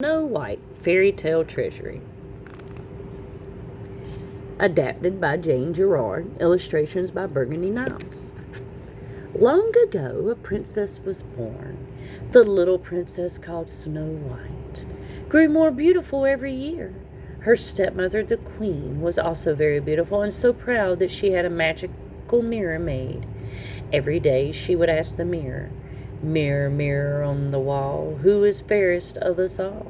Snow White Fairy Tale Treasury. Adapted by Jane Jerrard. Illustrations by Burgundy Niles. Long ago, a princess was born. The little princess called Snow White grew more beautiful every year. Her stepmother, the queen, was also very beautiful and so proud that she had a magical mirror made. Every day she would ask the mirror, "Mirror, mirror on the wall, who is fairest of us all?"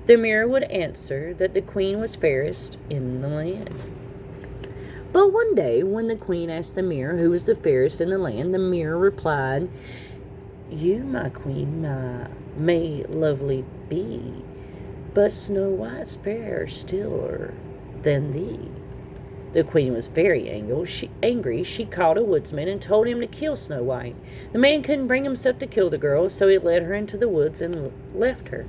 The mirror would answer that the queen was fairest in the land. But one day, when the queen asked the mirror who was the fairest in the land, the mirror replied, "You, my queen, may lovely be, but Snow White's fairer stiller than thee." The queen was very angry. She called a woodsman and told him to kill Snow White. The man couldn't bring himself to kill the girl, so he led her into the woods and left her.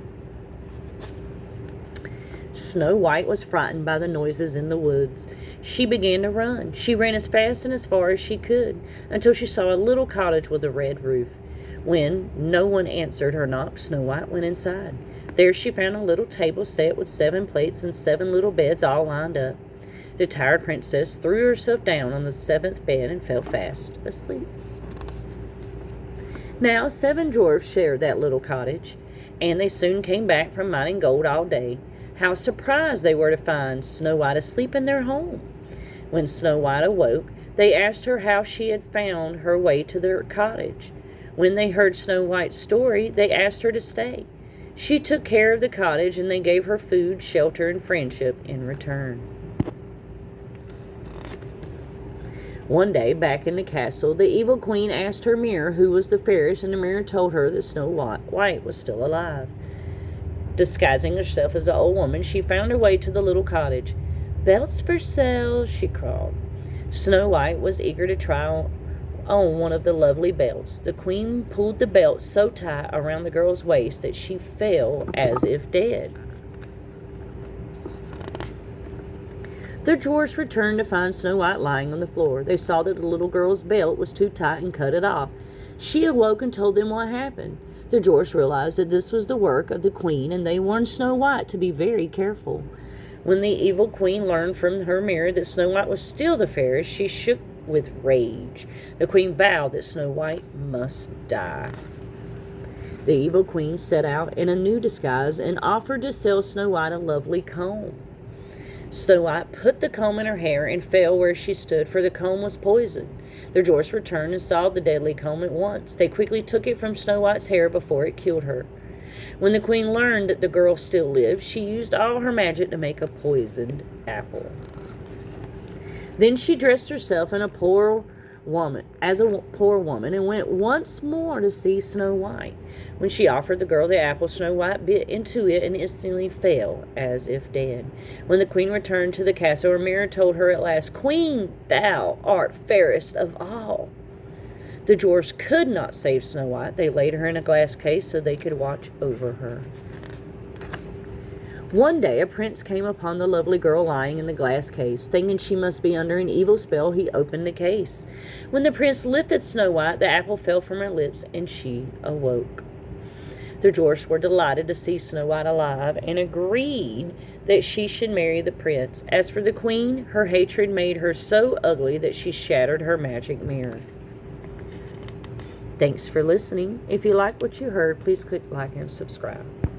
Snow White was frightened by the noises in the woods. She began to run. She ran as fast and as far as she could until she saw a little cottage with a red roof. When no one answered her knock, Snow White went inside. There she found a little table set with 7 plates and 7 little beds all lined up. The tired princess threw herself down on the 7th bed and fell fast asleep. Now 7 dwarfs shared that little cottage, and they soon came back from mining gold all day. How surprised they were to find Snow White asleep in their home. When Snow White awoke, they asked her how she had found her way to their cottage. When they heard Snow White's story, they asked her to stay. She took care of the cottage, and they gave her food, shelter, and friendship in return. One day, back in the castle, the evil queen asked her mirror who was the fairest, and the mirror told her that Snow White was still alive. Disguising herself as an old woman, she found her way to the little cottage. "Belts for sale," she called. Snow White was eager to try on one of the lovely belts. The queen pulled the belt so tight around the girl's waist that she fell as if dead. The dwarfs returned to find Snow White lying on the floor. They saw that the little girl's belt was too tight and cut it off. She awoke and told them what happened. The dwarfs realized that this was the work of the queen, and they warned Snow White to be very careful. When the evil queen learned from her mirror that Snow White was still the fairest, she shook with rage. The queen vowed that Snow White must die. The evil queen set out in a new disguise and offered to sell Snow White a lovely comb. Snow White put the comb in her hair and fell where she stood, for the comb was poisoned. The dwarfs returned and saw the deadly comb at once. They quickly took it from Snow White's hair before it killed her. When the queen learned that the girl still lived, she used all her magic to make a poisoned apple. Then she dressed herself in a poor woman and went once more to see Snow White. When she offered the girl the apple, Snow White bit into it and instantly fell as if dead. When the queen returned to the castle, her mirror told her at last, "Queen, thou art fairest of all." The dwarfs could not save Snow White. They laid her in a glass case so they could watch over her. One day, a prince came upon the lovely girl lying in the glass case. Thinking she must be under an evil spell, he opened the case. When the prince lifted Snow White, the apple fell from her lips, and she awoke. The dwarfs were delighted to see Snow White alive and agreed that she should marry the prince. As for the queen, her hatred made her so ugly that she shattered her magic mirror. Thanks for listening. If you like what you heard, please click like and subscribe.